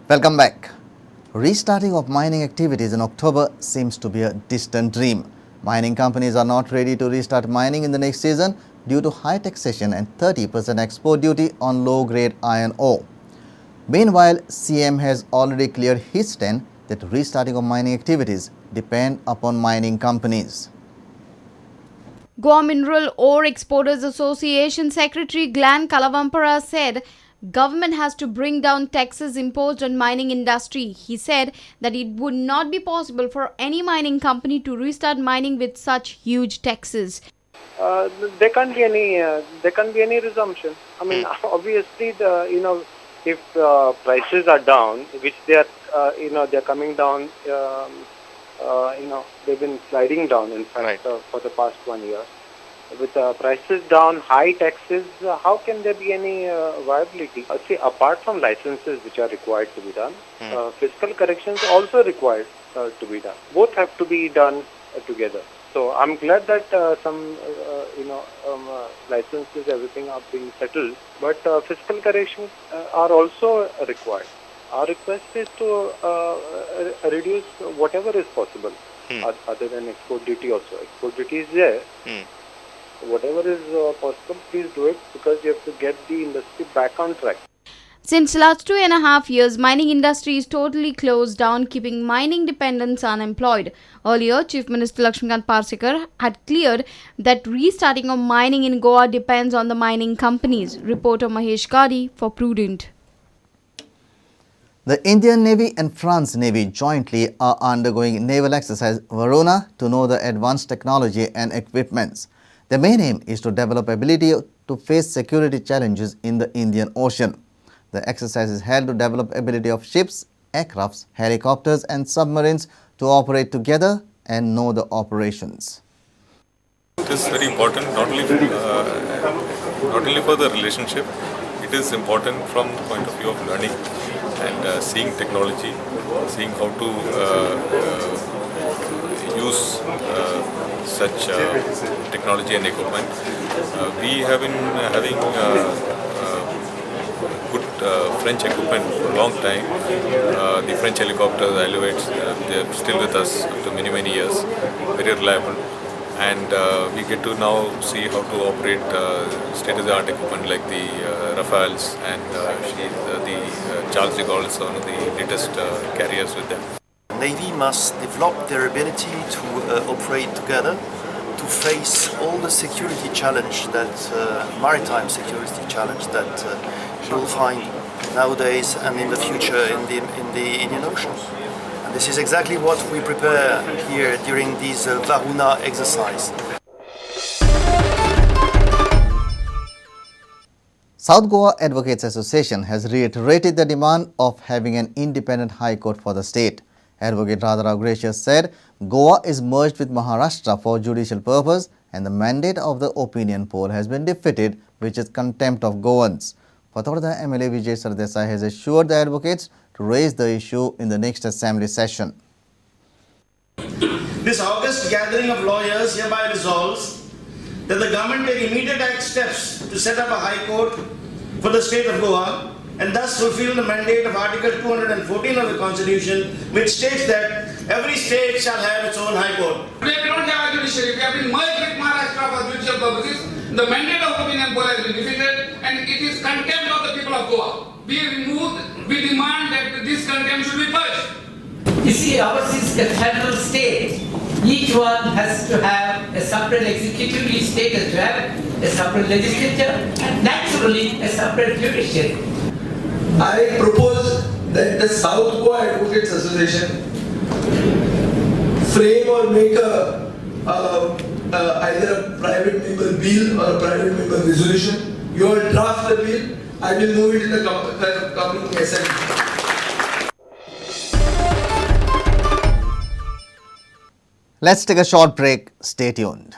Welcome back. Restarting of mining activities in October seems to be a distant dream. Mining companies are not ready to restart mining in the next season due to high taxation and 30% export duty on low-grade iron ore. Meanwhile, CM has already cleared his stand that restarting of mining activities depend upon mining companies. Goa Mineral Ore Exporters Association Secretary Glenn Kalavampara said government has to bring down taxes imposed on mining industry. He said that it would not be possible for any mining company to restart mining with such huge taxes. There can't be any resumption. I mean, obviously, if prices are down, which they are, they're coming down. They've been sliding down. In fact, for the past 1 year. With prices down, high taxes, how can there be any viability? See, apart from licenses which are required to be done, fiscal corrections also required to be done. Both have to be done together. So I'm glad that some licenses, everything are being settled, but fiscal corrections are also required. Our request is to reduce whatever is possible, other than export duty also. Export duty is there. Whatever is possible, please do it, because you have to get the industry back on track. Since last 2.5 years, mining industry is totally closed down, keeping mining dependents unemployed. Earlier, Chief Minister Lakshmikant Parsekar had cleared that restarting of mining in Goa depends on the mining companies. Reporter Mahesh Kadi for Prudent. The Indian Navy and France Navy jointly are undergoing naval exercise Verona to know the advanced technology and equipments. The main aim is to develop ability to face security challenges in the Indian Ocean. The exercise is held to develop ability of ships, aircrafts, helicopters and submarines to operate together and know the operations. It is very important not only for the relationship, it is important from the point of view of learning and seeing technology, seeing how to use such technology and equipment. We have been having good French equipment for a long time. The French helicopters, the elevates, they are still with us after many years, very reliable. And we get to now see how to operate state-of-the-art equipment like the Rafales and the Charles de Gaulle is one of the latest carriers with them. Navy must develop their ability to operate together to face all the security challenge that maritime security challenge that you will find nowadays and in the future in the Indian Ocean. And this is exactly what we prepare here during this Verona exercise. South Goa Advocates Association has reiterated the demand of having an independent High Court for the state. Advocate Radha Gracious said Goa is merged with Maharashtra for judicial purpose and the mandate of the opinion poll has been defeated, which is contempt of Goans. Fatorda MLA Vijay Sardesai has assured the advocates to raise the issue in the next assembly session. This August gathering of lawyers hereby resolves that the government take immediate steps to set up a High Court for the state of Goa and thus fulfill the mandate of Article 214 of the Constitution, which states that every state shall have its own High Court. Today we don't have a judiciary. We have been merged with Maharashtra for judicial purposes. The mandate of opinion poll has been defeated and it is contempt of the people of Goa. Be removed. We demand that this contempt should be purged. You see, ours is a federal state. Each one has to have a separate executive, each state has to have a separate legislature and naturally a separate judiciary. I propose that the South Goa Advocates Association frame or make either a private member bill or a private member resolution. You all draft the bill. I will move it in the coming assembly. Let's take a short break. Stay tuned.